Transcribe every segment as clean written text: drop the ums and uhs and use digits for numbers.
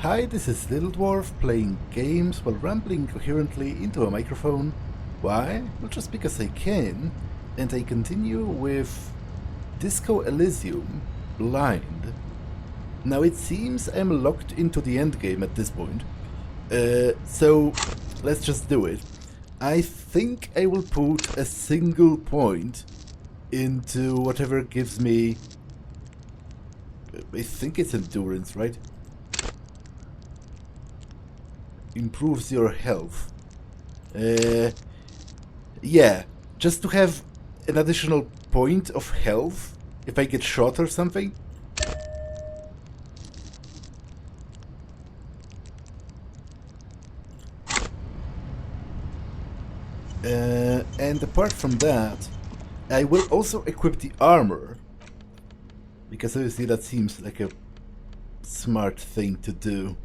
Hi, this is Little Dwarf playing games while rambling coherently into a microphone. Why? Well, just because I can, and I continue with Disco Elysium blind. Now it seems I'm locked into the endgame at this point, so let's just do it. I think I will put a single point into whatever gives me... I think it's endurance, right? Improves your health. Yeah, just to have an additional point of health if I get shot or something. And apart from that, I will also equip the armor, because obviously that seems like a smart thing to do.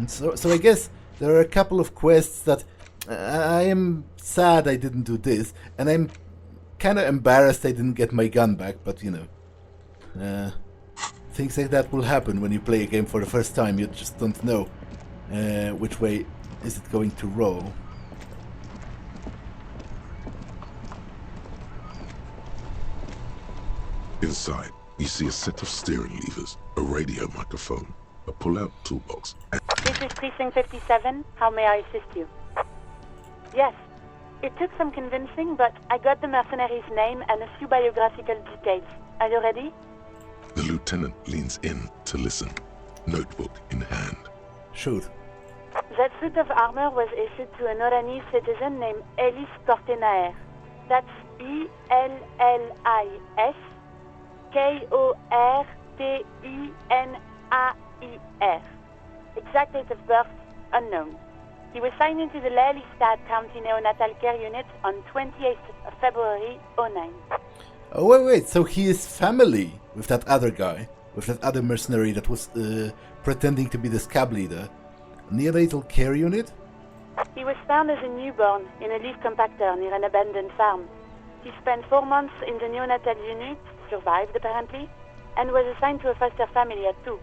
So I guess there are a couple of quests that I am sad I didn't do this, and I'm kind of embarrassed I didn't get my gun back, but you know, things like that will happen when you play a game for the first time. You just don't know which way is it going to roll. Inside, you see a set of steering levers, a radio microphone, a pull-out toolbox, and This is Precinct 57. How may I assist you? Yes. It took some convincing, but I got the mercenary's name and a few biographical details. Are you ready? the lieutenant leans in to listen, notebook in hand. Shoot. That suit of armor was issued to an Oranese citizen named Ellis Kortenaer. That's Ellis Kortenaer. Exact date of birth, unknown. He was signed into the Lelystad County Neonatal Care Unit on 28th of February, '09. Oh, wait, so he is family with that other guy, with that other mercenary that was pretending to be the scab leader. Neonatal care unit? He was found as a newborn in a leaf compactor near an abandoned farm. He spent 4 months in the neonatal unit, survived apparently, and was assigned to a foster family at 2.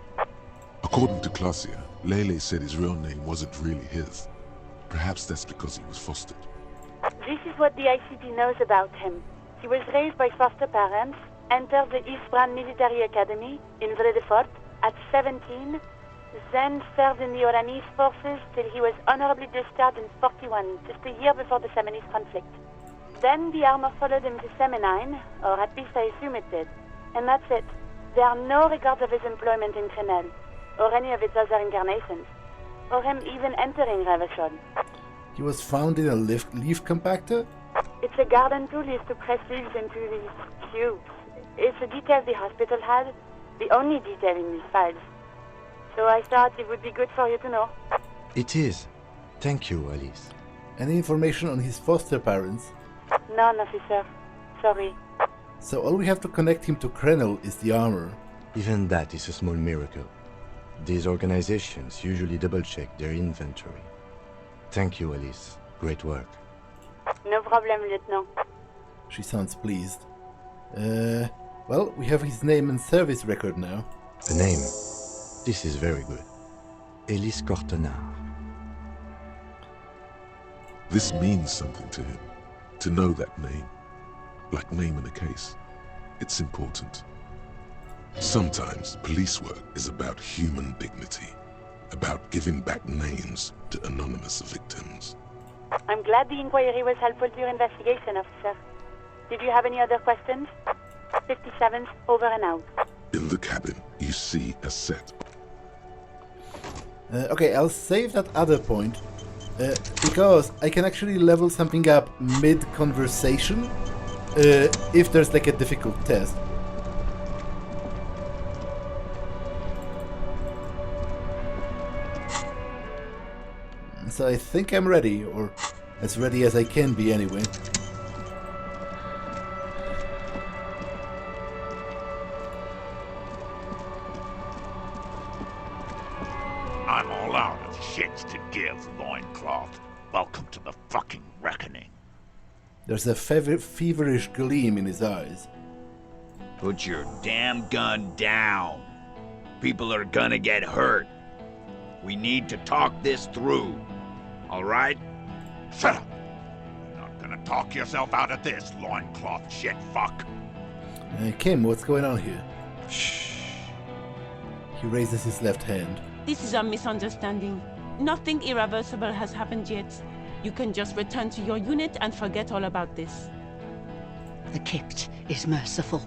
According to Klasia, Lele said his real name wasn't really his. Perhaps that's because he was fostered. This is what the ICP knows about him. He was raised by foster parents, entered the Eastbrand Military Academy in Vredefort at 17, then served in the Oranese forces till he was honorably discharged in 41, just a year before the Seminese conflict. Then the armor followed him to Seminine, or at least I assume it did. And that's it. There are no records of his employment in Crenel, or any of its other incarnations, or him even entering Revachol. He was found in a leaf compactor? It's a garden tool used to press leaves into these cubes. It's a detail the hospital had, the only detail in these files. So I thought it would be good for you to know. It is. Thank you, Alice. Any information on his foster parents? None, officer. Sorry. So all we have to connect him to Crenel is the armor. Even that is a small miracle. These organizations usually double-check their inventory. Thank you, Alice. Great work. No problem, Lieutenant. She sounds pleased. Well, we have his name and service record now. The name. This is very good. Ellis Kortenaer. This means something to him. To know that name. Like name in a case. It's important. Sometimes police work is about human dignity. About giving back names to anonymous victims. I'm glad the inquiry was helpful to your investigation, officer. Did you have any other questions? 57's over and out. In the cabin, you see a set. Okay, I'll save that other point, because I can actually level something up mid-conversation, if there's like a difficult test. So I think I'm ready, or as ready as I can be anyway. I'm all out of shits to give, loincloth. Welcome to the fucking reckoning. There's a feverish gleam in his eyes. Put your damn gun down. People are gonna get hurt. We need to talk this through. All right? Shut up. You're not gonna talk yourself out of this, loincloth shit fuck. Kim, what's going on here? Shh. He raises his left hand. This is a misunderstanding. Nothing irreversible has happened yet. You can just return to your unit and forget all about this. The Kipt is merciful,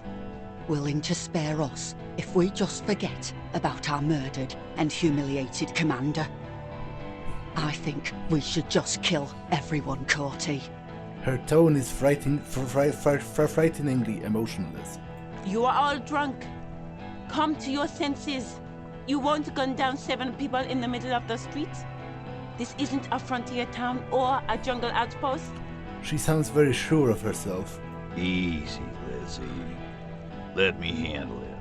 willing to spare us if we just forget about our murdered and humiliated commander. I think we should just kill everyone, Corty. Her tone is frighteningly emotionless. You are all drunk. Come to your senses. You won't gun down 7 people in the middle of the street. This isn't a frontier town or a jungle outpost. She sounds very sure of herself. Easy, Lizzie. Let me handle it.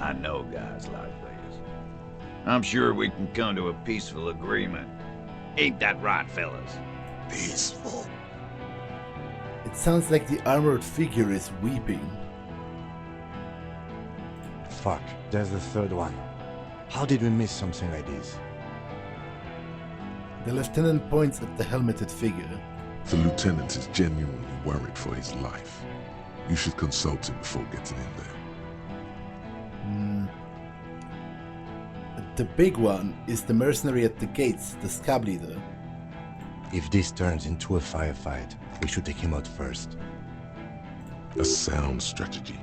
I know guys like this. I'm sure we can come to a peaceful agreement. Ain't that right, fellas? Peaceful. It sounds like the armored figure is weeping. Fuck, there's the third one. How did we miss something like this? The lieutenant points at the helmeted figure. The lieutenant is genuinely worried for his life. You should consult him before getting in there. The big one is the mercenary at the gates, the scab leader. If this turns into a firefight, we should take him out first. A sound strategy.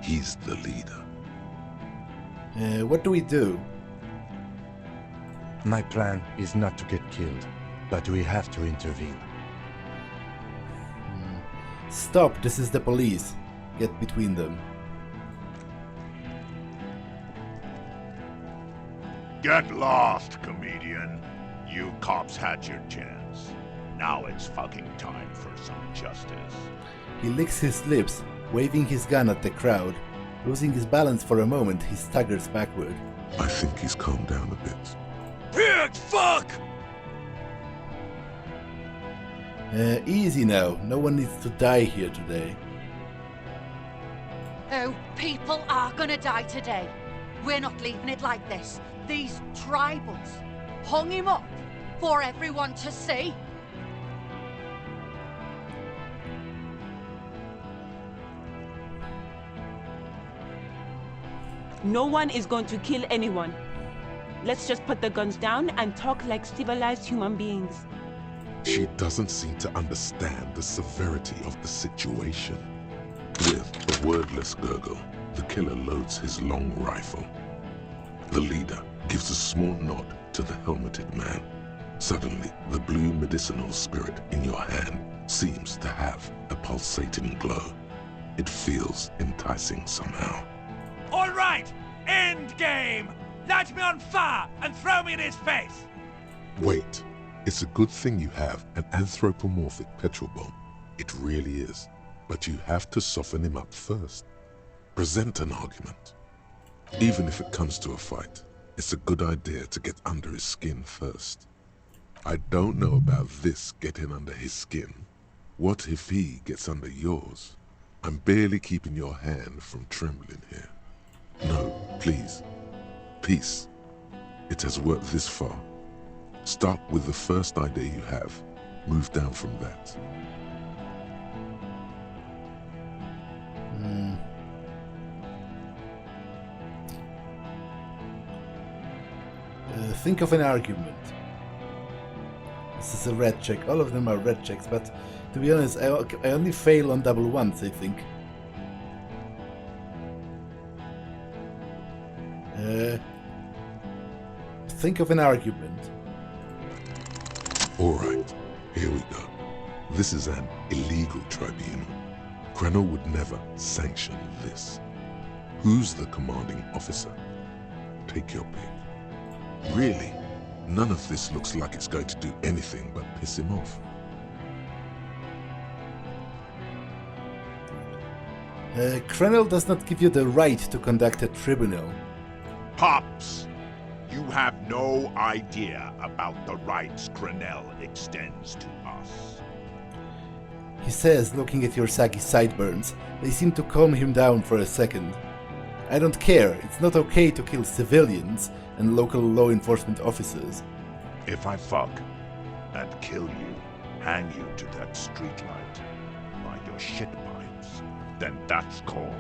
He's the leader. What do we do? My plan is not to get killed, but we have to intervene. Stop, this is the police. Get between them. Get lost, comedian. You cops had your chance. Now it's fucking time for some justice. He licks his lips, waving his gun at the crowd. Losing his balance for a moment, he staggers backward. I think he's calmed down a bit. Big fuck! Easy now. No one needs to die here today. Oh, people are gonna die today. We're not leaving it like this. These tribals hung him up for everyone to see. No one is going to kill anyone. Let's just put the guns down and talk like civilized human beings. She doesn't seem to understand the severity of the situation. With a wordless gurgle, the killer loads his long rifle. The leader gives a small nod to the helmeted man. Suddenly, the blue medicinal spirit in your hand seems to have a pulsating glow. It feels enticing somehow. All right! End game! Light me on fire and throw me in his face! Wait. It's a good thing you have an anthropomorphic petrol bomb. It really is. But you have to soften him up first. Present an argument. Even if it comes to a fight, it's a good idea to get under his skin first. I don't know about this getting under his skin. What if he gets under yours? I'm barely keeping your hand from trembling here. No, please. Peace. It has worked this far. Start with the first idea you have. Move down from that. Think of an argument. This is a red check. All of them are red checks, but to be honest, I only fail on double ones, I think. Think of an argument. Alright, here we go. This is an illegal tribunal. Krenel would never sanction this. Who's the commanding officer? Take your pick. Really? None of this looks like it's going to do anything but piss him off. Krenel does not give you the right to conduct a tribunal. Cops! You have no idea about the rights Grenell extends to us. He says, looking at your saggy sideburns. They seem to calm him down for a second. I don't care. It's not okay to kill civilians and local law enforcement officers. If I fuck and kill you, hang you to that streetlight by your shit pipes, then that's called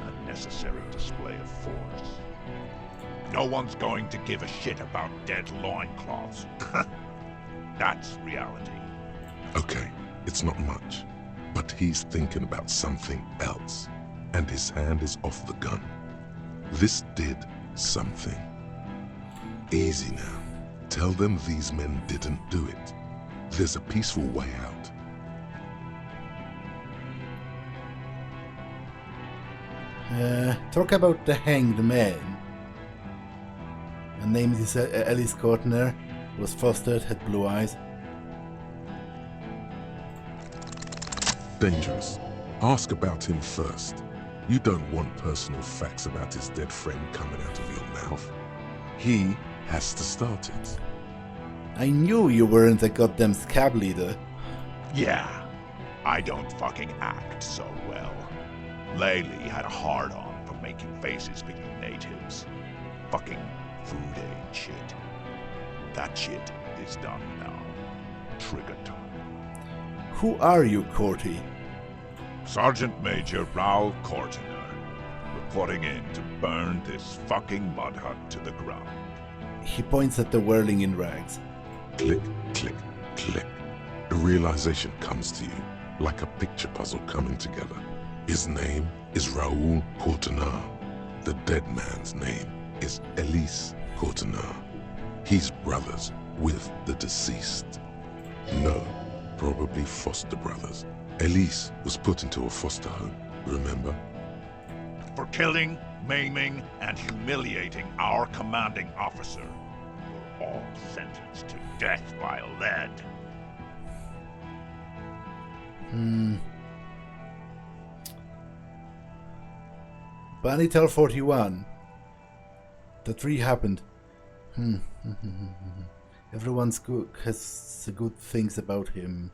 a necessary display of force. No one's going to give a shit about dead loincloths. That's reality. Okay, it's not much, but he's thinking about something else, and his hand is off the gun. This did something. Easy now. Tell them these men didn't do it. There's a peaceful way out. Talk about the hanged man. Her name is Alice Courtner, was fostered, had blue eyes. Dangerous. Ask about him first. You don't want personal facts about his dead friend coming out of your mouth. He has to start it. I knew you weren't a goddamn scab leader. Yeah, I don't fucking act so well. Laylee had a hard-on for making faces for you natives. Fucking food aid shit. That shit is done now. Trigger time. Who are you, Corty? Sergeant Major Raoul Courtner, reporting in to burn this fucking mud hut to the ground. He points at the whirling in rags. Click, click, click. A realization comes to you, like a picture puzzle coming together. His name is Raoul Courtner. The dead man's name is Elise Courtner. He's brothers with the deceased. No, probably foster brothers. Elise was put into a foster home, remember? For killing, maiming, and humiliating our commanding officer. We're all sentenced to death by lead. Banitel 41. The tree happened. Everyone's good, has good things about him.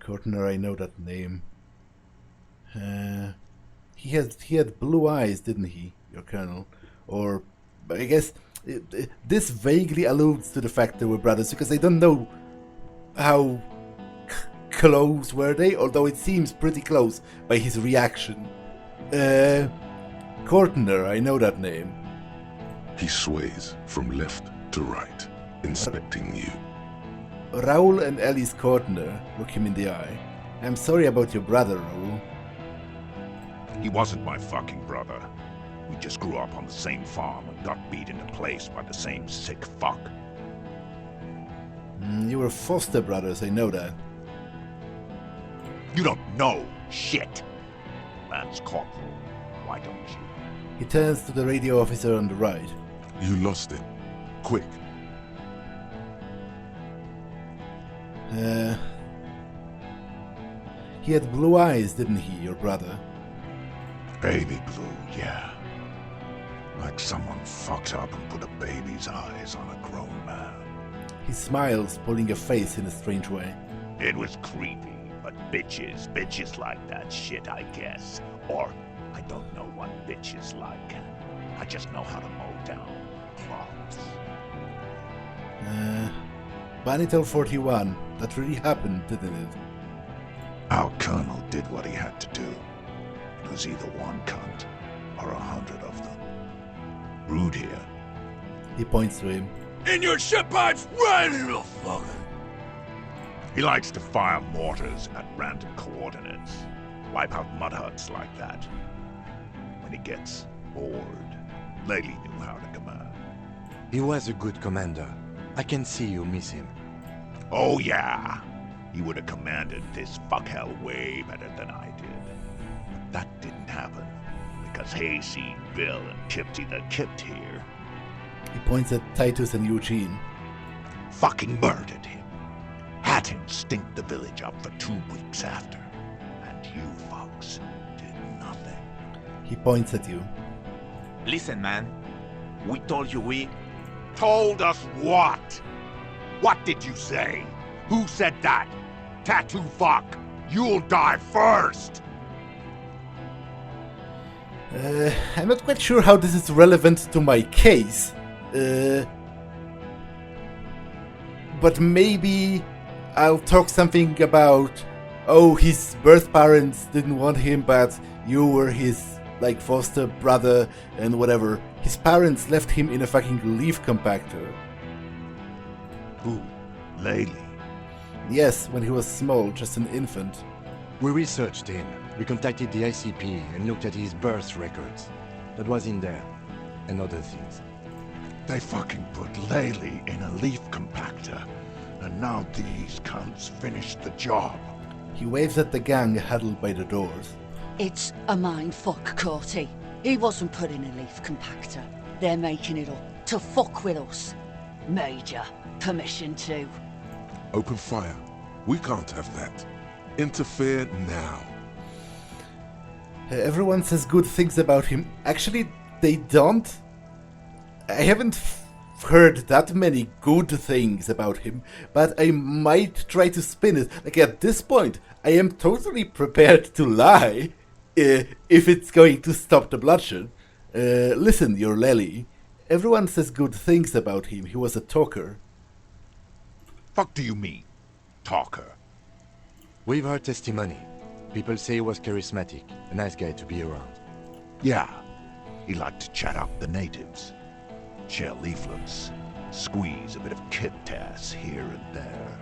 Courtner, I know that name. He had blue eyes, didn't he, your colonel? Or, I guess, this vaguely alludes to the fact they were brothers, because I don't know how close were they, although it seems pretty close by his reaction. Courtner, I know that name. He sways from left to right, inspecting you. Raoul and Alice Courtner look him in the eye. I'm sorry about your brother, Raoul. He wasn't my fucking brother. We just grew up on the same farm and got beat into place by the same sick fuck. You were foster brothers, I know that. You don't know shit. Lance Corporal, why don't you? He turns to the radio officer on the right. You lost him. Quick. He had blue eyes, didn't he, your brother? Baby blue, yeah. Like someone fucked up and put a baby's eyes on a grown man. He smiles, pulling a face in a strange way. It was creepy, but bitches like that shit, I guess. Or, I don't know what bitches like. I just know how to mow down plots. Banitel 41, that really happened, didn't it? Our colonel did what he had to do. It was either one cunt or 100 of them. Rude here. He points to him. In your shit pipes, right in the fucker! He likes to fire mortars at random coordinates. Wipe out mud huts like that. When he gets bored, Laylee knew how to command. He was a good commander. I can see you miss him. Oh yeah! He would have commanded this fuckhell way better than I did. But that didn't happen, because Hayseed, Bill, and Tipsy the Kipt here He points at Titus and Eugene. fucking murdered him. Had him stink the village up for 2 weeks after. And you folks did nothing. He points at you. Listen, man. We told you we... Told us what? What did you say? Who said that? Tattoo fuck! You'll die first! I'm not quite sure how this is relevant to my case. But maybe I'll talk something about, oh, his birth parents didn't want him, but you were his, like, foster brother and whatever. His parents left him in a fucking leaf compactor. Who? Lately? Yes, when he was small, just an infant. We researched him. We contacted the ICP and looked at his birth records. That was in there. And other things. They fucking put Laylee in a leaf compactor, and now these cunts finished the job. He waves at the gang huddled by the doors. It's a mindfuck, Corty. He wasn't put in a leaf compactor. They're making it up to fuck with us. Major, permission to. Open fire. We can't have that. Interfere now. Everyone says good things about him. Actually, they don't. I haven't heard that many good things about him, but I might try to spin it. Like, at this point, I am totally prepared to lie if it's going to stop the bloodshed. Listen, your Lely. Everyone says good things about him. He was a talker. Fuck do you mean, talker? We've heard testimony. People say he was charismatic, a nice guy to be around. Yeah, he liked to chat up the natives. Share leaflets, squeeze a bit of kit tass here and there.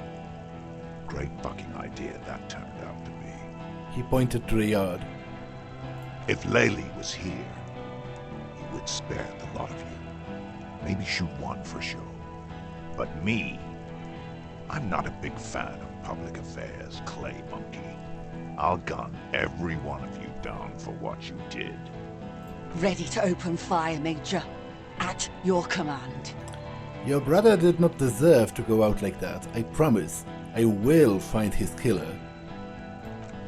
Great fucking idea that turned out to be. He pointed to the yard. If Laylee was here, he would spare the lot of you. Maybe shoot one for show. But me, I'm not a big fan of public affairs, clay monkey. I'll gun every one of you down for what you did. Ready to open fire, Major. At your command. Your brother did not deserve to go out like that. I promise. I will find his killer.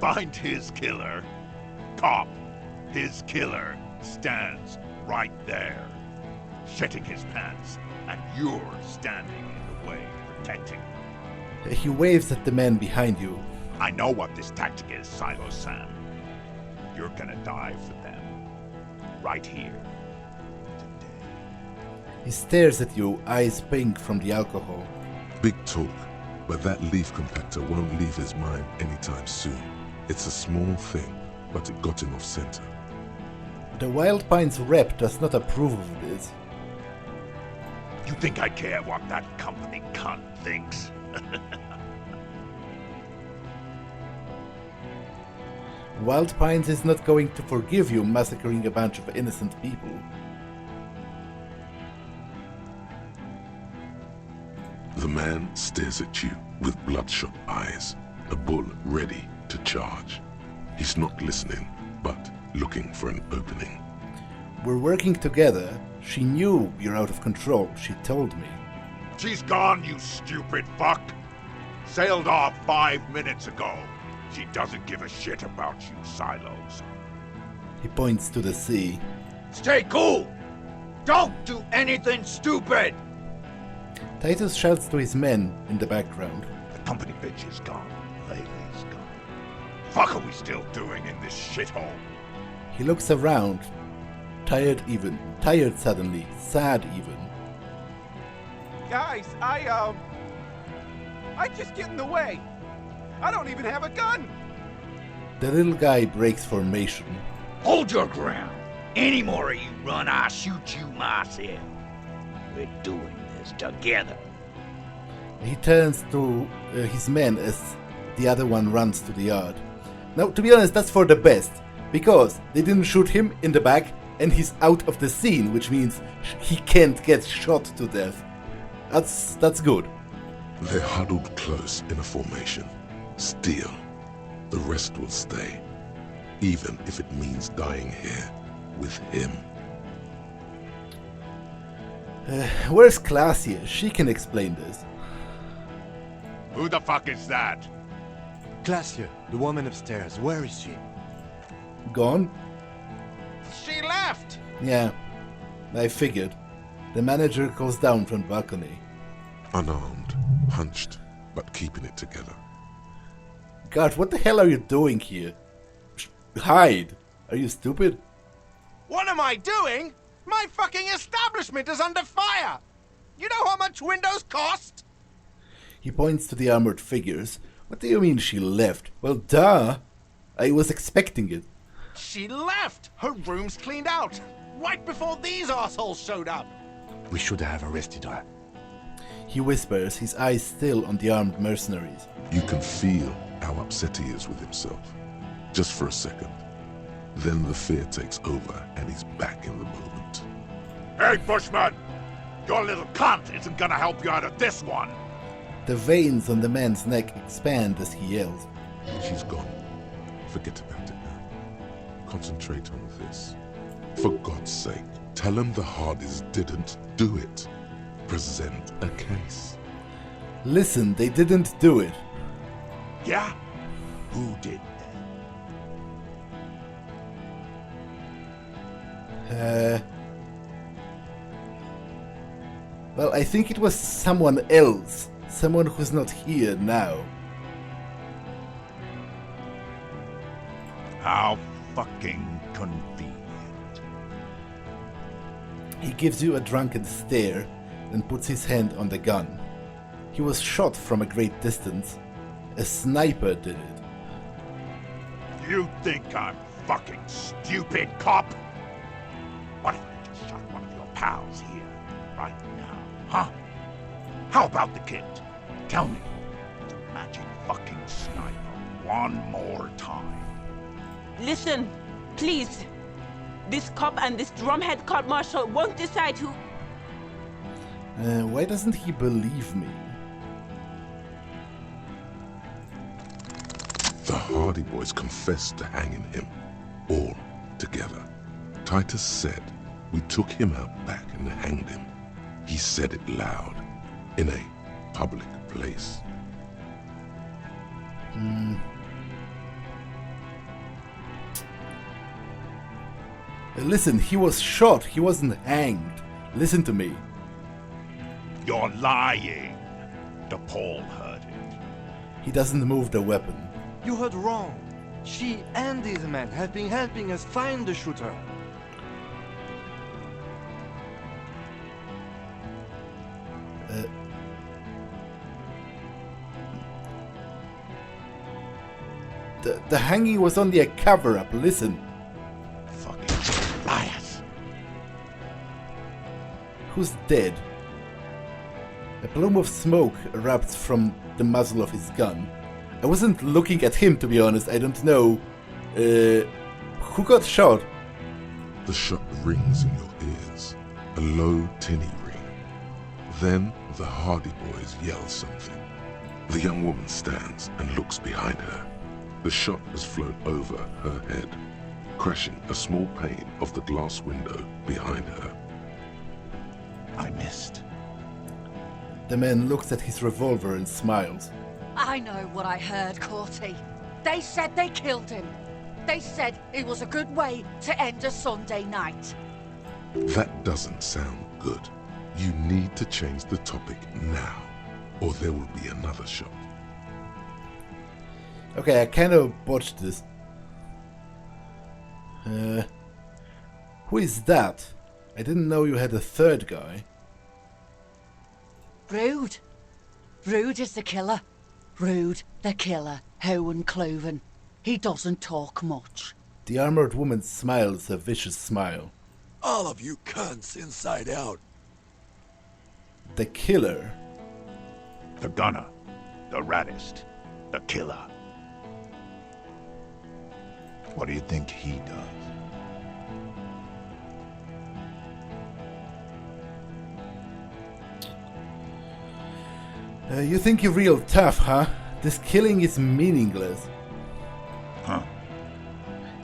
Find his killer? Cop, his killer stands right there, shitting his pants, and you're standing in the way, protecting him. He waves at the man behind you. I know what this tactic is, Silo Sam. You're gonna die for them. Right here. He stares at you, eyes pink from the alcohol. Big talk, but that leaf compactor won't leave his mind anytime soon. It's a small thing, but it got him off center. The Wild Pines rep does not approve of this. You think I care what that company cunt thinks? Wild Pines is not going to forgive you massacring a bunch of innocent people. The man stares at you with bloodshot eyes, a bull ready to charge. He's not listening, but looking for an opening. We're working together. She knew you're out of control, she told me. She's gone, you stupid fuck! Sailed off 5 minutes ago. She doesn't give a shit about you, Silos. He points to the sea. Stay cool! Don't do anything stupid! Titus shouts to his men in the background. The company bitch is gone. Laylee's gone. Fuck are we still doing in this shithole? He looks around. Tired suddenly. Sad even. Guys, I just get in the way. I don't even have a gun. The little guy breaks formation. Hold your ground. Any more of you run, I'll shoot you myself. We're doing this together. He turns to his men as the other one runs to the yard. Now, to be honest, that's for the best, because they didn't shoot him in the back and he's out of the scene, which means he can't get shot to death. That's good. They're huddled close in a formation. Still, the rest will stay, even if it means dying here with him. Where's Claudia? She can explain this. Who the fuck is that? Glacia, the woman upstairs, where is she? Gone? She left. Yeah, I figured. The manager goes down from the balcony. Unarmed, hunched, but keeping it together. God, what the hell are you doing here? Hide! Are you stupid? What am I doing? My fucking establishment is under fire! You know how much windows cost? He points to the armored figures. What do you mean she left? Well, duh! I was expecting it. She left! Her room's cleaned out! Right before these assholes showed up! We should have arrested her. He whispers, his eyes still on the armed mercenaries. You can feel how upset he is with himself. Just for a second. Then the fear takes over and he's back in the moment. Hey, Bushman! Your little cunt isn't gonna help you out of this one! The veins on the man's neck expand as he yells. She's gone. Forget about it now. Concentrate on this. For God's sake, tell him the Hardys didn't do it. Present a case. Listen, they didn't do it. Yeah? Who did then? Well, I think it was someone else. Someone who's not here now. How fucking convenient. He gives you a drunken stare, then puts his hand on the gun. He was shot from a great distance. A sniper did it. You think I'm fucking stupid, cop? What if I just shot one of your pals here, right now, huh? How about the kid? Tell me, the magic fucking sniper, one more time. Listen, please. This cop and this drumhead court marshal won't decide who... Why doesn't he believe me? The Hardy Boys confessed to hanging him, all together. Titus said, we took him out back and hanged him. He said it loud, in a public place. Listen, he was shot. He wasn't hanged. Listen to me. You're lying. DePaul heard it. He doesn't move the weapon. You heard wrong. She and these men have been helping us find the shooter. The hanging was only a cover-up. Listen. Fucking liars. Who's dead? A plume of smoke erupts from the muzzle of his gun. I wasn't looking at him, to be honest. I don't know. Who got shot? The shot rings in your ears, a low, tinny ring. Then the Hardy Boys yell something. The young woman stands and looks behind her. The shot has flown over her head, crashing a small pane of the glass window behind her. I missed. The man looks at his revolver and smiles. I know what I heard, Corty. They said they killed him. They said it was a good way to end a Sunday night. That doesn't sound good. You need to change the topic now, or there will be another shot. Okay, I kind of botched this. Who is that? I didn't know you had a third guy. Rude. Rude is the killer. Rude, the killer, Owen Cloven. He doesn't talk much. The armored woman smiles a vicious smile. All of you cunts inside out. The killer? The gunner. The raddest. The killer. What do you think he does? You think you're real tough, huh? This killing is meaningless. Huh?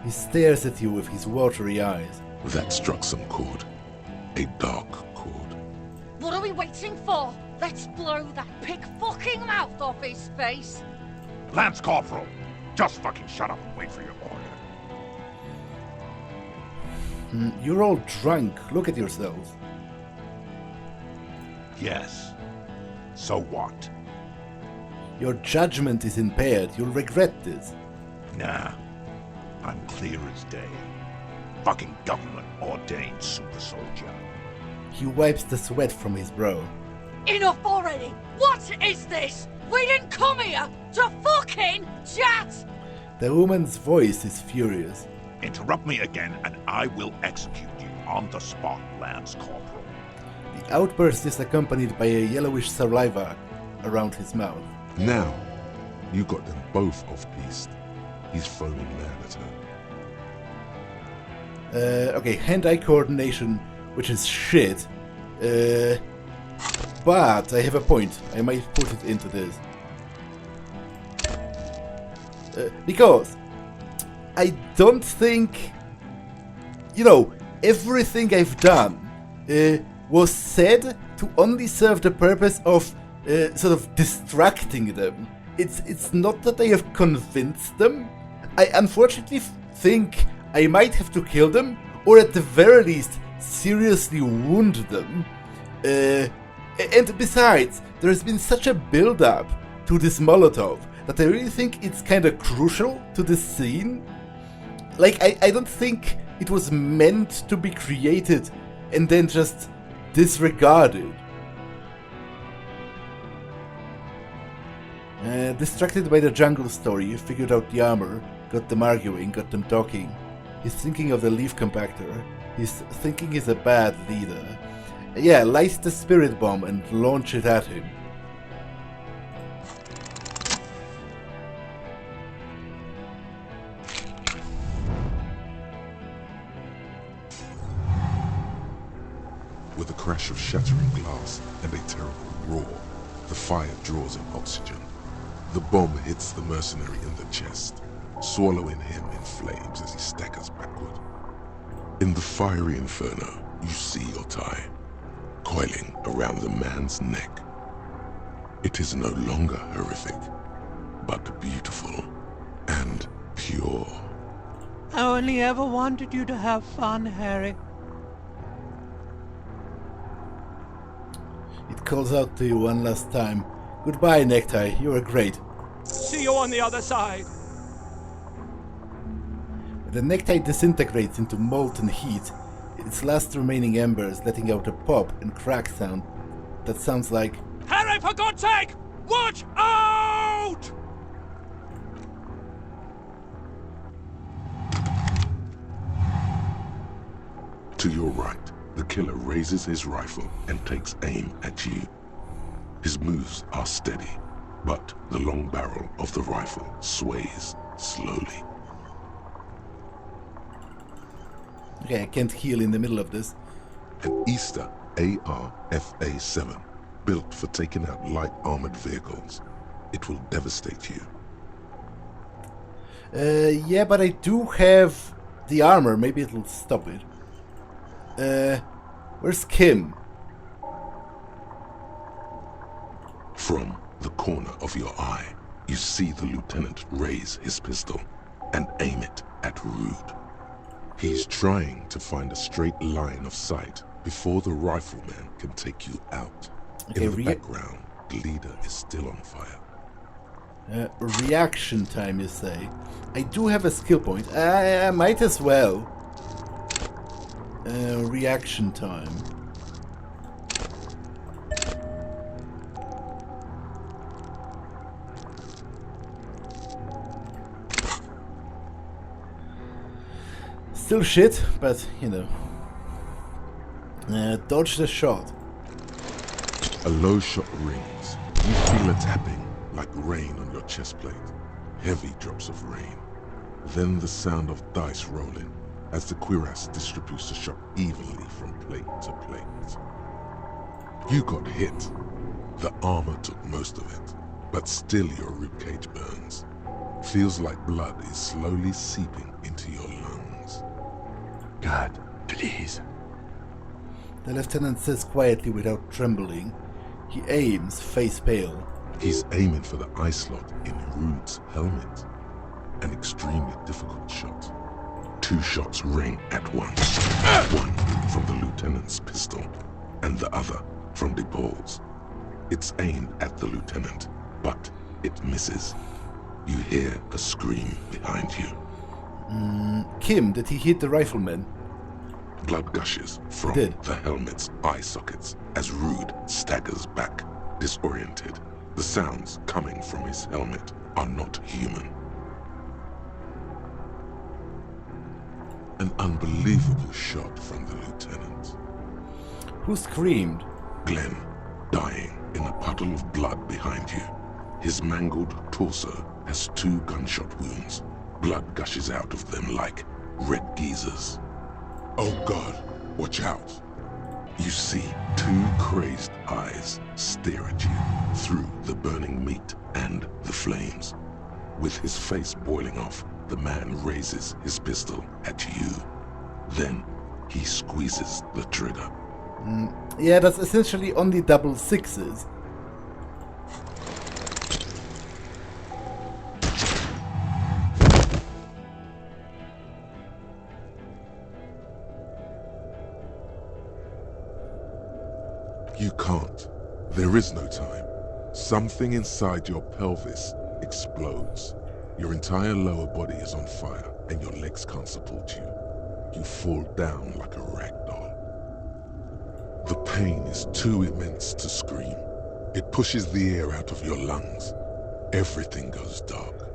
He stares at you with his watery eyes. That struck some chord. A dark chord. What are we waiting for? Let's blow that pig fucking mouth off his face. Lance Corporal, just fucking shut up and wait for your order. You're all drunk. Look at yourselves. Yes. So what? Your judgment is impaired. You'll regret this. Nah. I'm clear as day. Fucking government-ordained super soldier. He wipes the sweat from his brow. Enough already! What is this? We didn't come here to fucking chat! The woman's voice is furious. Interrupt me again and I will execute you on the spot, Lance Corporal. The outburst is accompanied by a yellowish saliva around his mouth. Now, you got them both off-piste. He's foaming mad at her. Okay, hand-eye coordination, which is shit. But I have a point. I might put it into this. Because I don't think, everything I've done was said to only serve the purpose of sort of distracting them. It's not that I have convinced them. I unfortunately think I might have to kill them, or at the very least, seriously wound them. And besides, there has been such a build-up to this Molotov that I really think it's kind of crucial to this scene. Like, I don't think it was meant to be created and then just disregarded. Distracted by the jungle story, you figured out the armor, got them arguing, got them talking. He's thinking of the leaf compactor. He's thinking he's a bad leader. Yeah, light the spirit bomb and launch it at him. With a crash of shattering glass and a terrible roar, the fire draws in oxygen. The bomb hits the mercenary in the chest, swallowing him in flames as he staggers backward. In the fiery inferno, you see your tie, coiling around the man's neck. It is no longer horrific, but beautiful and pure. I only ever wanted you to have fun, Harry. It calls out to you one last time. Goodbye, Necktie. You were great. See you on the other side. The necktie disintegrates into molten heat, its last remaining embers letting out a pop and crack sound that sounds like... Harry, for God's sake! Watch out! To your right, the killer raises his rifle and takes aim at you. His moves are steady, but the long barrel of the rifle sways slowly. Okay, I can't heal in the middle of this. An Easter AR-FA-7, built for taking out light armored vehicles. It will devastate you. Yeah, but I do have the armor. Maybe it'll stop it. Where's Kim? From the corner of your eye, you see the lieutenant raise his pistol and aim it at Rude. He's trying to find a straight line of sight before the rifleman can take you out. Okay, in the background, the leader is still on fire. Reaction time, you say? I do have a skill point. I might as well. Reaction time. Still shit, but dodge the shot. A low shot rings. You feel a tapping like rain on your chest plate. Heavy drops of rain. Then the sound of dice rolling as the cuirass distributes the shot evenly from plate to plate. You got hit. The armor took most of it, but still your ribcage burns. Feels like blood is slowly seeping into your lungs. God, please. The lieutenant says quietly without trembling. He aims, face pale. He's aiming for the eye slot in Rude's helmet. An extremely difficult shot. 2 shots ring at once. One from the lieutenant's pistol, and the other from DePaul's. It's aimed at the lieutenant, but it misses. You hear a scream behind you. Kim, did he hit the rifleman? Blood gushes from the helmet's eye sockets as Rude staggers back, disoriented. The sounds coming from his helmet are not human. An unbelievable shot from the lieutenant. Who screamed? Glenn, dying in a puddle of blood behind you. His mangled torso has 2 gunshot wounds. Blood gushes out of them like red geysers. Oh God, watch out. You see 2 crazed eyes stare at you through the burning meat and the flames. With his face boiling off, the man raises his pistol at you. Then he squeezes the trigger. Yeah, that's essentially only double sixes. You can't. There is no time. Something inside your pelvis explodes. Your entire lower body is on fire and your legs can't support you. You fall down like a rag doll. The pain is too immense to scream. It pushes the air out of your lungs. Everything goes dark.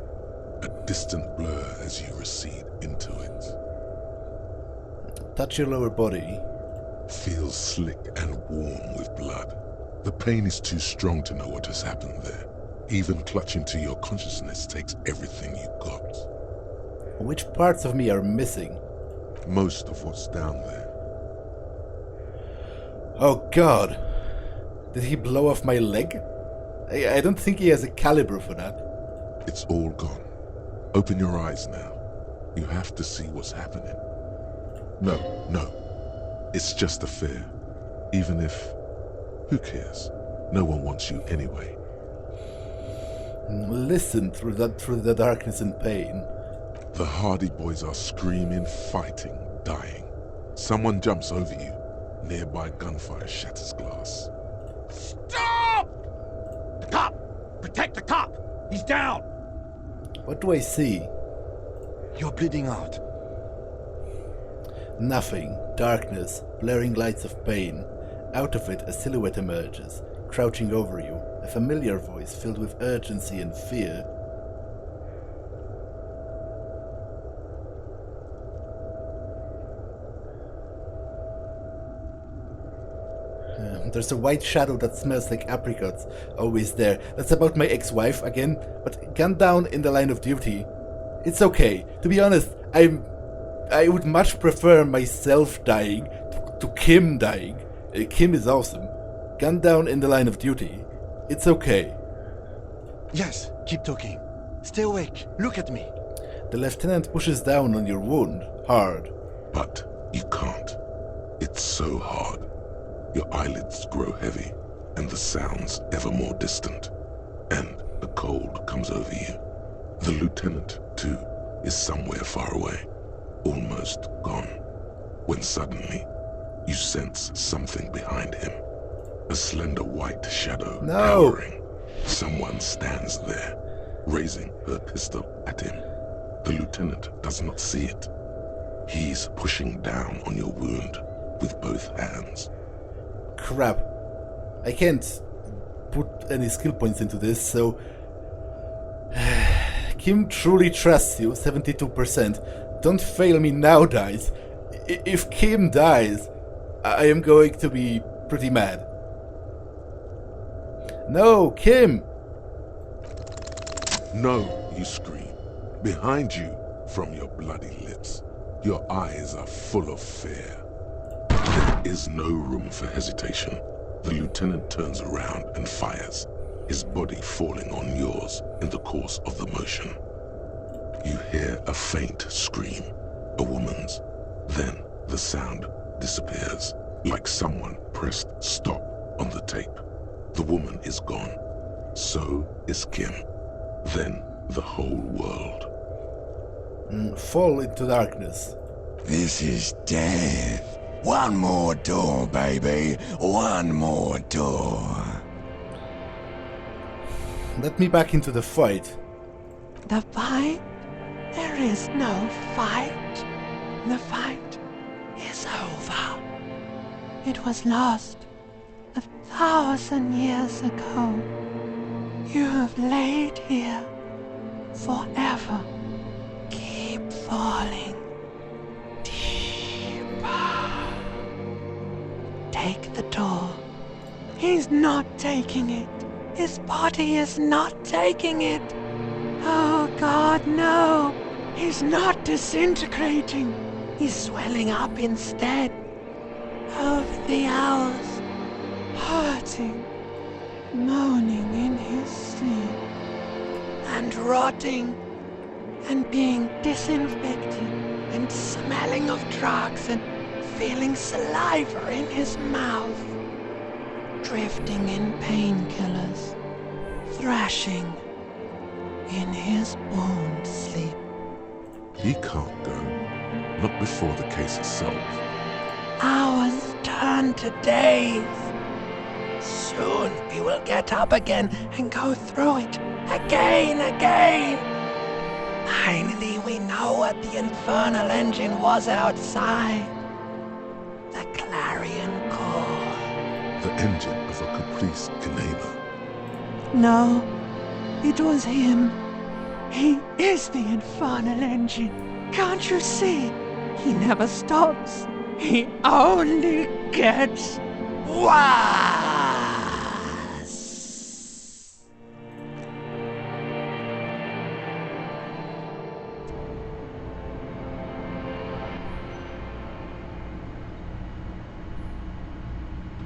A distant blur as you recede into it. Touch your lower body. Feels slick and warm with blood. The pain is too strong to know what has happened there. Even clutching to your consciousness takes everything you got. Which parts of me are missing? Most of what's down there. Oh God! Did he blow off my leg? I don't think he has a caliber for that. It's all gone. Open your eyes now. You have to see what's happening. No. It's just a fear. Even if... Who cares? No one wants you anyway. Listen through the darkness and pain. The Hardy Boys are screaming, fighting, dying. Someone jumps over you. Nearby gunfire shatters glass. Stop! The cop! Protect the cop! He's down! What do I see? You're bleeding out. Nothing. Darkness. Blaring lights of pain. Out of it, a silhouette emerges, crouching over you. A familiar voice filled with urgency and fear. There's a white shadow that smells like apricots, always there. That's about my ex-wife again, but gunned down in the line of duty. It's okay. To be honest, I would much prefer myself dying to Kim dying. Kim is awesome. Gunned down in the line of duty. It's okay. Yes, keep talking. Stay awake. Look at me. The lieutenant pushes down on your wound, hard. But you can't. It's so hard. Your eyelids grow heavy, and the sounds ever more distant. And the cold comes over you. The lieutenant, too, is somewhere far away, almost gone. When suddenly, you sense something behind him. A slender white shadow cowering. Someone stands there, raising her pistol at him. The lieutenant does not see it. He's pushing down on your wound with both hands. Crap. I can't put any skill points into this, so... Kim truly trusts you, 72%. Don't fail me now, dies. If Kim dies, I am going to be pretty mad. No, Kim! No, you scream. Behind you, from your bloody lips, your eyes are full of fear. There is no room for hesitation. The lieutenant turns around and fires, his body falling on yours in the course of the motion. You hear a faint scream, a woman's. Then the sound disappears, like someone pressed stop on the tape. The woman is gone. So is Kim. Then the whole world. Fall into darkness. This is death. One more door, baby. One more door. Let me back into the fight. The fight? There is no fight. The fight is over. It was lost 1,000 years ago. You have laid here forever. Keep falling deeper. Take the door. He's not taking it. His body is not taking it. Oh God, no. He's not disintegrating. He's swelling up instead. Over the hours, hurting, moaning in his sleep, and rotting, and being disinfected, and smelling of drugs, and feeling saliva in his mouth, drifting in painkillers, thrashing in his wound sleep. He can't go. Not before the case is solved. Hours turn to days. Soon we will get up again and go through it again. Finally we know what the infernal engine was outside. The clarion call. The engine of a caprice enema. No, it was him. He is the infernal engine. Can't you see? He never stops. He only gets worse.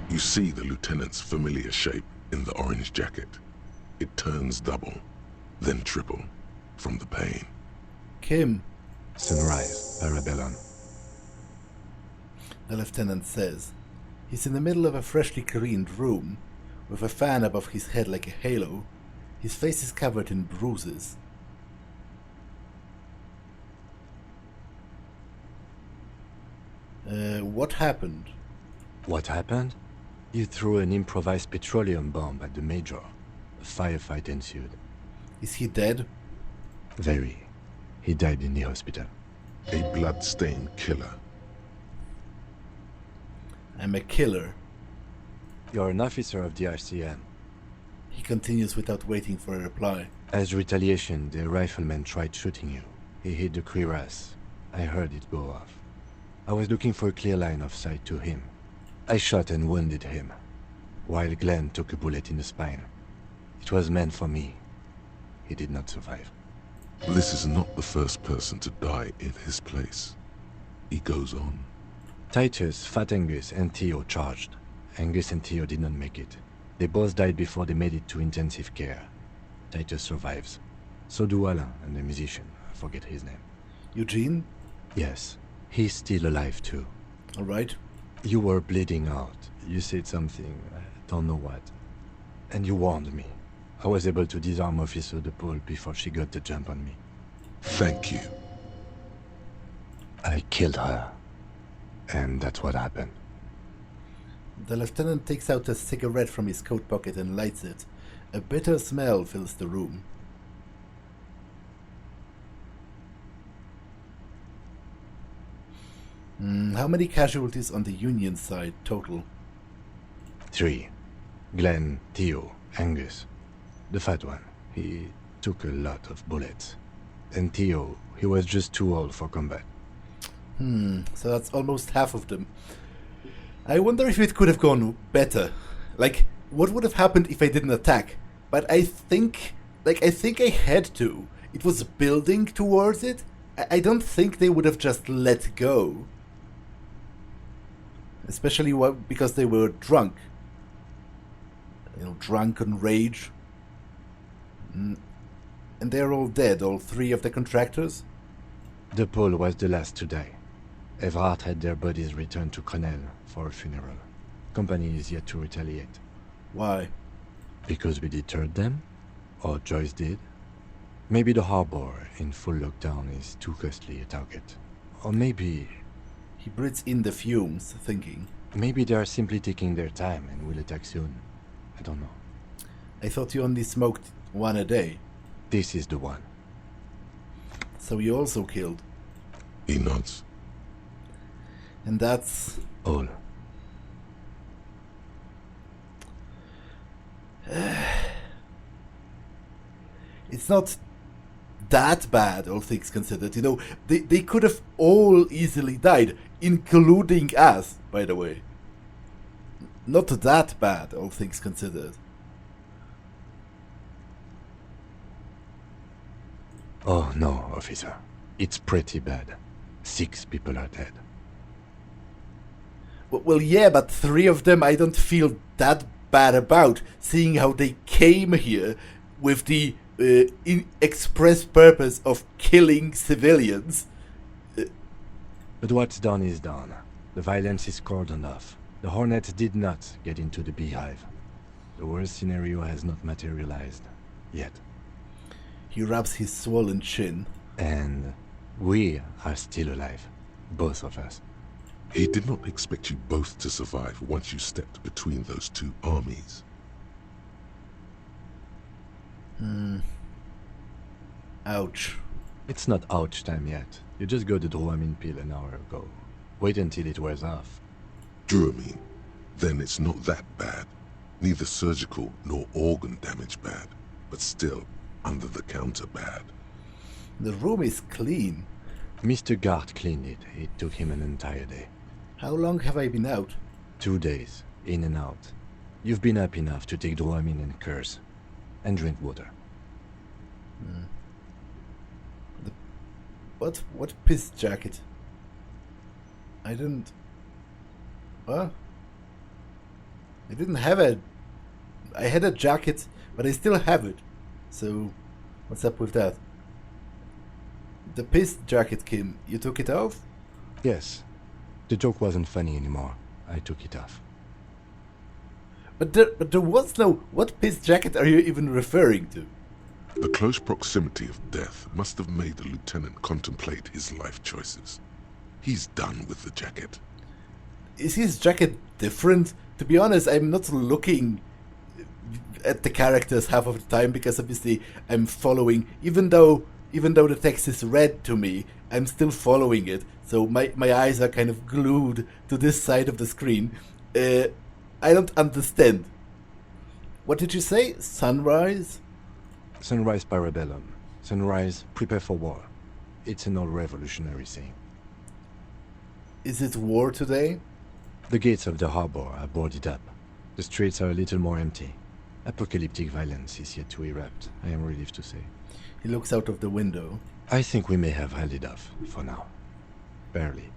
You see the lieutenant's familiar shape in the orange jacket. It turns double, then triple, from the pain. Kim, Sunrise, Parabellum. the lieutenant says. He's in the middle of a freshly cleaned room, with a fan above his head like a halo. His face is covered in bruises. What happened? What happened? You threw an improvised petroleum bomb at the Major. A firefight ensued. Is he dead? Very. He died in the hospital. A blood-stained killer. I'm a killer. You're an officer of the RCM. He continues without waiting for a reply. As retaliation, the rifleman tried shooting you. He hit the cuirass. I heard it go off. I was looking for a clear line of sight to him. I shot and wounded him, while Glenn took a bullet in the spine. It was meant for me. He did not survive. This is not the first person to die in his place. He goes on. Titus, Fat Angus, and Theo charged. Angus and Theo did not make it. They both died before they made it to intensive care. Titus survives. So do Alain and the musician. I forget his name. Eugene? Yes. He's still alive too. Alright. You were bleeding out. You said something, I don't know what. And you warned me. I was able to disarm Officer DePaul before she got the jump on me. Thank you. I killed her. And that's what happened. The lieutenant takes out a cigarette from his coat pocket and lights it. A bitter smell fills the room. How many casualties on the Union side total? 3. Glenn, Theo, Angus. The fat one, he took a lot of bullets. And Theo, he was just too old for combat. So that's almost half of them. I wonder if it could have gone better. Like, what would have happened if I didn't attack? But I think I had to. It was building towards it. I don't think they would have just let go. Especially because they were drunk. You know, drunken rage. And they're all dead, all 3 of the contractors? DePaul was the last to die. Everhart had their bodies returned to Cronel for a funeral. Company is yet to retaliate. Why? Because we deterred them? Or Joyce did? Maybe the harbor in full lockdown is too costly a target. Or maybe He breathes in the fumes, thinking. Maybe they are simply taking their time and will attack soon. I don't know. I thought you only smoked one a day. This is the one. So you also killed. He nods. And that's... all. It's not that bad, all things considered. You know, they could have all easily died, including us, by the way. Not that bad, all things considered. Oh no, officer. It's pretty bad. 6 people are dead. Well, yeah, but 3 of them I don't feel that bad about, seeing how they came here with the express purpose of killing civilians. But what's done is done. The violence is cordoned off. The Hornet did not get into the beehive. The worst scenario has not materialized. Yet. He rubs his swollen chin. And we are still alive. Both of us. He did not expect you both to survive once you stepped between those 2 armies. Ouch. It's not ouch time yet. You just got the Dramamine pill an hour ago. Wait until it wears off. Dramamine? Then it's not that bad. Neither surgical nor organ damage bad, but still under the counter bad. The room is clean. Mr. Gart cleaned it. It took him an entire day. How long have I been out? 2 days, in and out. You've been up enough to take Dramamine and curse. And drink water. What piss jacket? I didn't... What? I didn't have a... I had a jacket, but I still have it. So, what's up with that? The piss jacket, Kim, you took it off? Yes. The joke wasn't funny anymore. I took it off. But there was no... What piss jacket are you even referring to? The close proximity of death must have made the lieutenant contemplate his life choices. He's done with the jacket. Is his jacket different? To be honest, I'm not looking at the characters half of the time because obviously I'm following, even though the text is read to me, I'm still following it. So my eyes are kind of glued to this side of the screen. I don't understand. What did you say? Sunrise? Sunrise Parabellum. Sunrise, prepare for war. It's an old revolutionary saying. Is it war today? The gates of the harbor are boarded up. The streets are a little more empty. Apocalyptic violence is yet to erupt, I am relieved to say. He looks out of the window. I think we may have held it off, for now. Barely.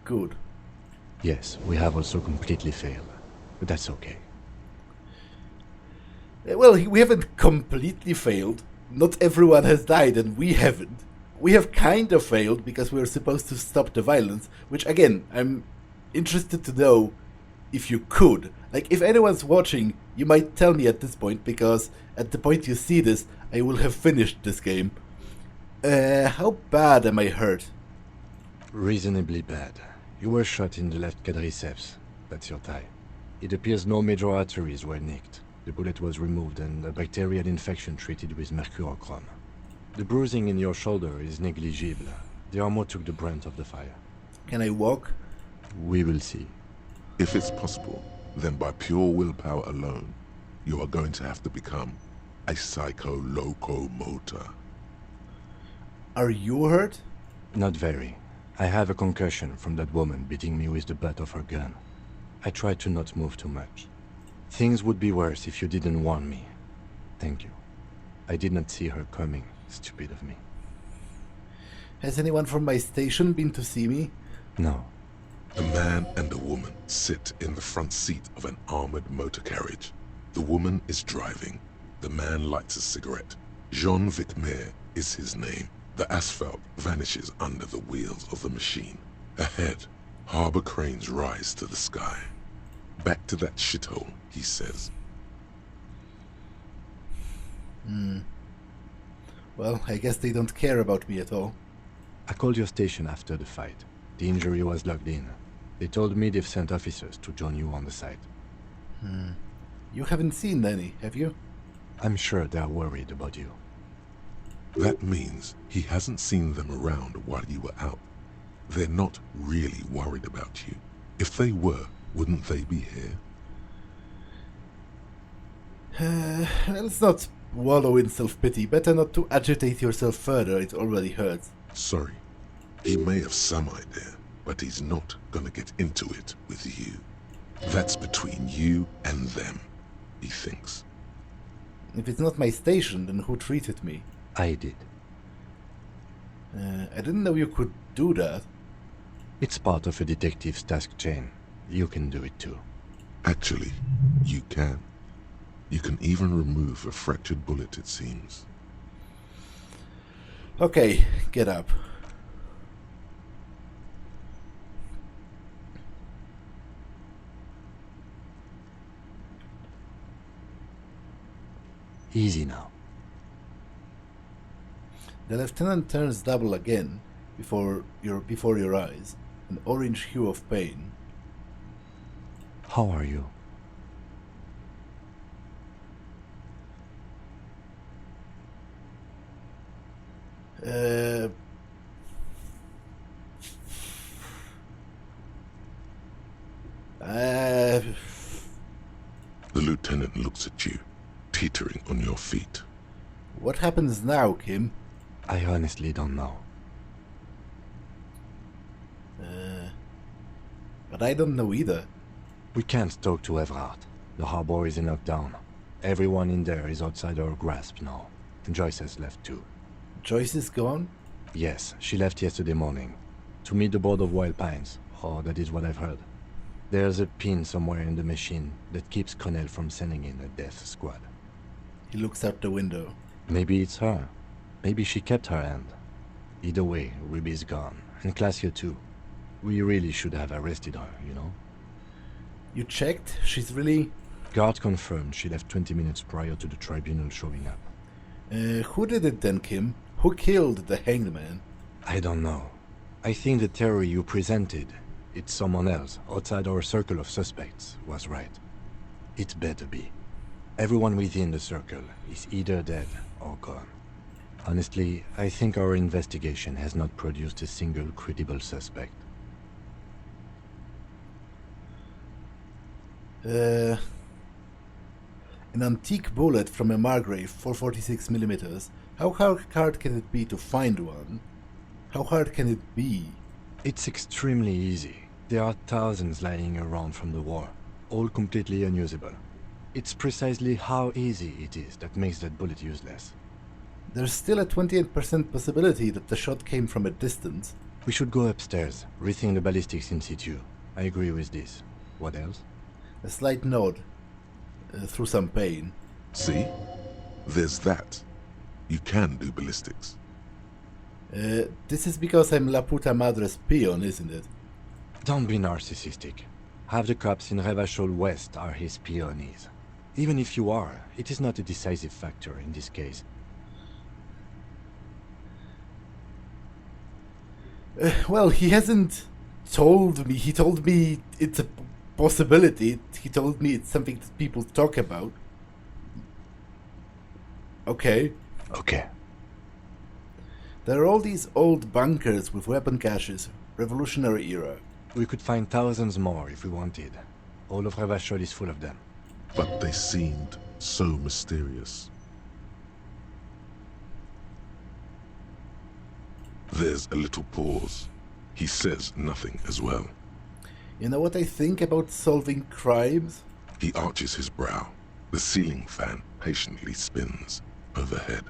Good. Yes, we have also completely failed. But that's okay. Well, we haven't completely failed. Not everyone has died, and we haven't. We have kind of failed because we were supposed to stop the violence, which again, I'm interested to know if you could. Like, if anyone's watching, you might tell me at this point, because at the point you see this, I will have finished this game. How bad am I hurt? Reasonably bad. You were shot in the left quadriceps. That's your thigh. It appears no major arteries were nicked. The bullet was removed and a bacterial infection treated with mercurochrome. The bruising in your shoulder is negligible. The armor took the brunt of the fire. Can I walk? We will see. If it's possible, then by pure willpower alone, you are going to have to become a psycho-locomotor. Are you hurt? Not very. I have a concussion from that woman beating me with the butt of her gun. I tried to not move too much. Things would be worse if you didn't warn me. Thank you. I did not see her coming. Stupid of me. Has anyone from my station been to see me? No. A man and a woman sit in the front seat of an armored motor carriage. The woman is driving. The man lights a cigarette. Jean Vitmer is his name. The asphalt vanishes under the wheels of the machine. Ahead, harbor cranes rise to the sky. Back to that shithole, he says. Well, I guess they don't care about me at all. I called your station after the fight. The injury was logged in. They told me they've sent officers to join you on the site. You haven't seen any, have you? I'm sure they're worried about you. That means he hasn't seen them around while you were out. They're not really worried about you. If they were, wouldn't they be here? Let's not wallow in self-pity. Better not to agitate yourself further, it already hurts. Sorry. He may have some idea, but he's not gonna get into it with you. That's between you and them, he thinks. If it's not my station, then who treated me? I did. I didn't know you could do that. It's part of a detective's task chain. You can do it too. Actually, you can. You can even remove a fractured bullet, it seems. Okay, get up. Easy now. The lieutenant turns double again before your eyes, an orange hue of pain. How are you? The lieutenant looks at you, teetering on your feet. What happens now, Kim? I honestly don't know. But I don't know either. We can't talk to Everard. The harbor is in lockdown. Everyone in there is outside our grasp now. And Joyce has left too. Joyce is gone? Yes, she left yesterday morning. To meet the board of Wild Pines. Oh, that is what I've heard. There's a pin somewhere in the machine that keeps Connell from sending in a death squad. He looks out the window. Maybe it's her. Maybe she kept her hand. Either way, Ruby's gone. And Claudia too. We really should have arrested her, you know? You checked? She's really... Guard confirmed she left 20 minutes prior to the Tribunal showing up. Who did it then, Kim? Who killed the hanged man? I don't know. I think the theory you presented, it's someone else, outside our circle of suspects, was right. It better be. Everyone within the circle is either dead or gone. Honestly, I think our investigation has not produced a single credible suspect. An antique bullet from a Margrave, 446mm. How hard can it be to find one? How hard can it be? It's extremely easy. There are thousands lying around from the war, all completely unusable. It's precisely how easy it is that makes that bullet useless. There's still a 28% possibility that the shot came from a distance. We should go upstairs, rethink the ballistics in situ. I agree with this. What else? A slight nod, through some pain. See? There's that. You can do ballistics. This is because I'm La Puta Madre's peon, isn't it? Don't be narcissistic. Half the cops in Revachol West are his peonies. Even if you are, it is not a decisive factor in this case. Well, he hasn't told me. He told me it's a possibility. He told me it's something that people talk about. Okay. Okay. There are all these old bunkers with weapon caches, Revolutionary era. We could find thousands more if we wanted. All of Revachol is full of them. But they seemed so mysterious. There's a little pause. He says nothing as well. You know what I think about solving crimes? He arches his brow. The ceiling fan patiently spins overhead.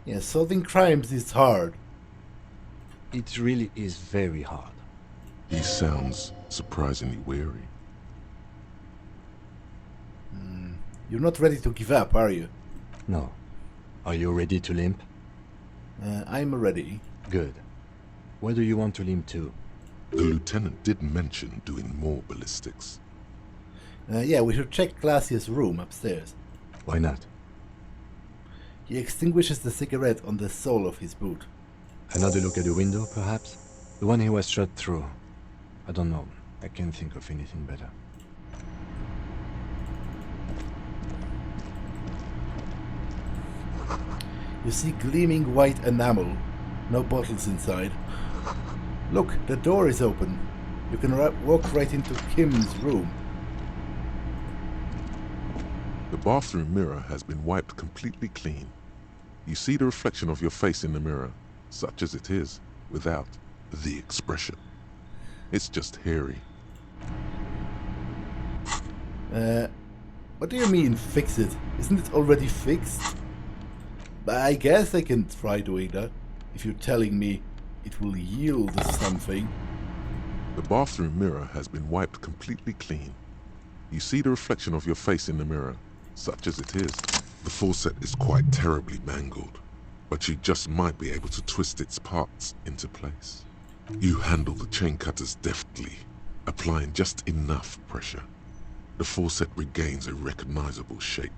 Yeah, solving crimes is hard. It really is very hard. He sounds surprisingly weary. You're not ready to give up, are you? No. Are you ready to limp? I'm ready. Good. Where do you want to limp to? The lieutenant did mention doing more ballistics. Yeah, we should check Claudia's room upstairs. Why not? He extinguishes the cigarette on the sole of his boot. Another look at the window, perhaps? The one he was shot through. I don't know. I can't think of anything better. You see gleaming white enamel. No bottles inside. Look, the door is open. You can walk right into Kim's room. The bathroom mirror has been wiped completely clean. You see the reflection of your face in the mirror, such as it is, without the expression. It's just hairy. What do you mean, fix it? Isn't it already fixed? I guess I can try doing that, if you're telling me it will yield something. The bathroom mirror has been wiped completely clean. You see the reflection of your face in the mirror, such as it is. The faucet is quite terribly mangled, but you just might be able to twist its parts into place. You handle the chain cutters deftly, applying just enough pressure. The faucet regains a recognizable shape.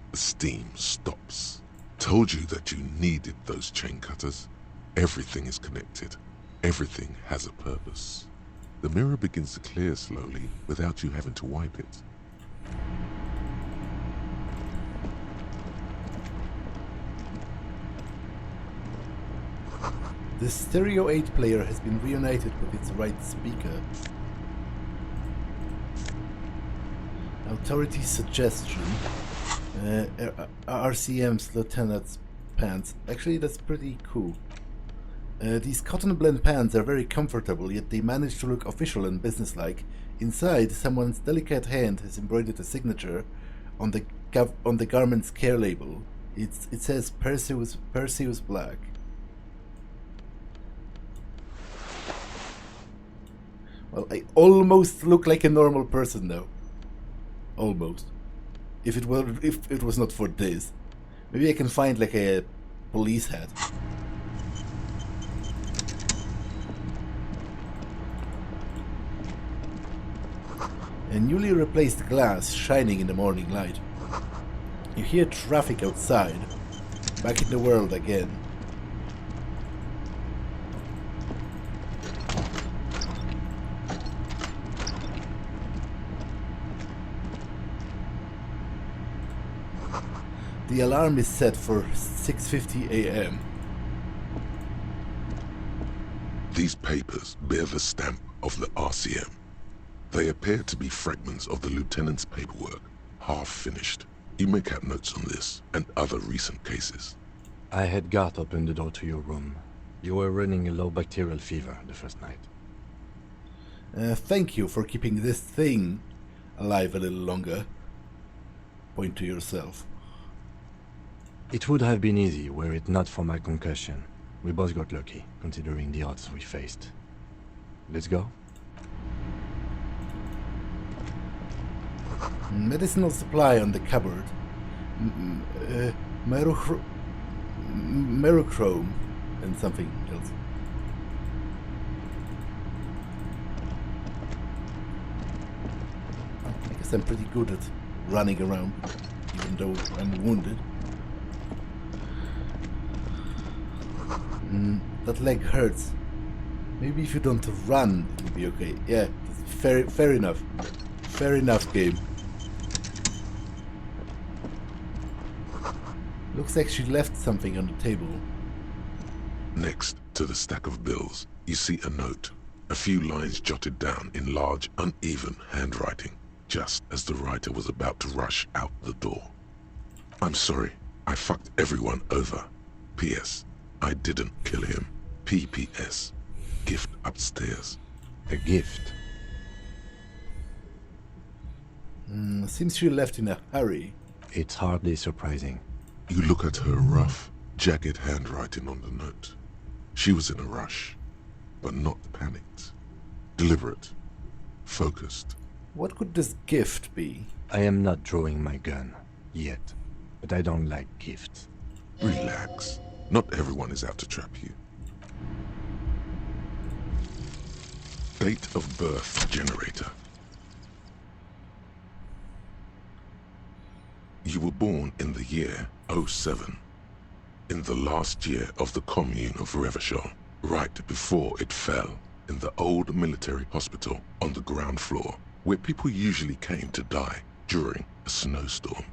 The steam stops. Told you that you needed those chain cutters. Everything is connected. Everything has a purpose. The mirror begins to clear slowly without you having to wipe it. The Stereo 8 player has been reunited with its right speaker. Authority suggestion. RCM's lieutenant's pants. Actually, that's pretty cool. These cotton blend pants are very comfortable, yet they manage to look official and businesslike. Inside, someone's delicate hand has embroidered a signature on the garment's care label. It says Perseus Black. Well, I almost look like a normal person now. Almost. If it was not for this. Maybe I can find like a police hat. A newly replaced glass shining in the morning light. You hear traffic outside. Back in the world again. The alarm is set for 6:50 a.m. These papers bear the stamp of the RCM. They appear to be fragments of the lieutenant's paperwork, half finished. You may have notes on this and other recent cases. I had Garth open the door to your room. You were running a low bacterial fever the first night. Thank you for keeping this thing alive a little longer. Point to yourself. It would have been easy were it not for my concussion. We both got lucky, considering the odds we faced. Let's go? Medicinal supply on the cupboard. Merochrome and something else. I guess I'm pretty good at running around, even though I'm wounded. That leg hurts. Maybe if you don't run, it'll be okay. Yeah, fair enough. Fair enough, game. Looks like she left something on the table. Next to the stack of bills, you see a note. A few lines jotted down in large, uneven handwriting, just as the writer was about to rush out the door. I'm sorry, I fucked everyone over. P.S. I didn't kill him. P.P.S. Gift upstairs. A gift? Seems she left in a hurry. It's hardly surprising. You look at her rough, jagged handwriting on the note. She was in a rush, but not panicked. Deliberate. Focused. What could this gift be? I am not drawing my gun. Yet. But I don't like gifts. Relax. Not everyone is out to trap you. Date of birth generator. You were born in the year 07. In the last year of the commune of Revachol, right before it fell, in the old military hospital on the ground floor, where people usually came to die during a snowstorm.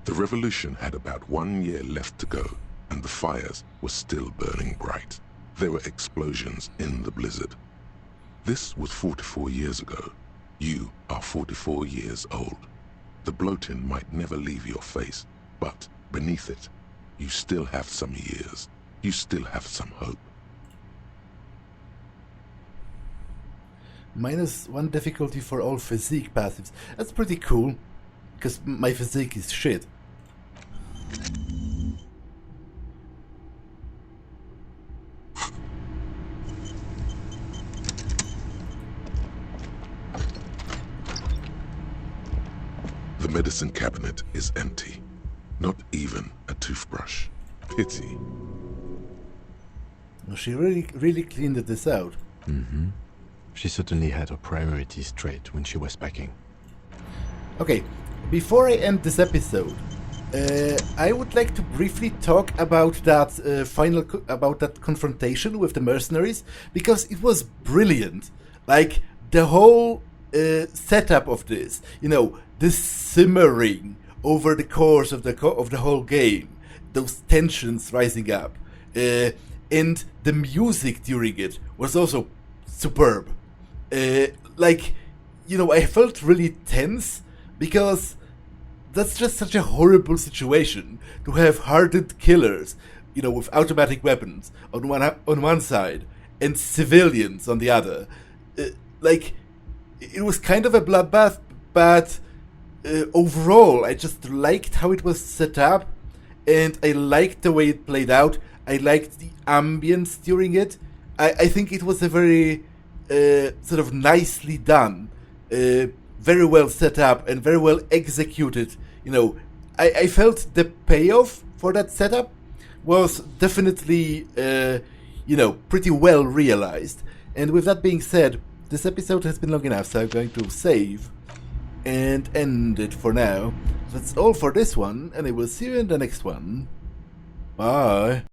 The revolution had about 1 year left to go, and the fires were still burning bright. There were explosions in the blizzard. This was 44 years ago. You are 44 years old. The bloating might never leave your face, but beneath it, you still have some years. You still have some hope. -1 difficulty for all physique passives. That's pretty cool, because my physique is shit. The medicine cabinet is empty. Not even a toothbrush. Pity. She really cleaned this out. Mm-hmm. She certainly had her priorities straight when she was packing. Okay, before I end this episode, I would like to briefly talk about that about that confrontation with the mercenaries, because it was brilliant. Like, the whole setup of this, you know, this simmering over the course of the whole game, those tensions rising up, and the music during it was also superb. Like, you know, I felt really tense, because that's just such a horrible situation to have hardened killers, you know, with automatic weapons on one side and civilians on the other. Like, it was kind of a bloodbath, but overall, I just liked how it was set up, and I liked the way it played out. I liked the ambience during it. I think it was a very sort of nicely done, very well set up, and very well executed. You know, I felt the payoff for that setup was definitely, you know, pretty well realized. And with that being said, this episode has been long enough, so I'm going to save and end it for now. That's all for this one, and I will see you in the next one. Bye.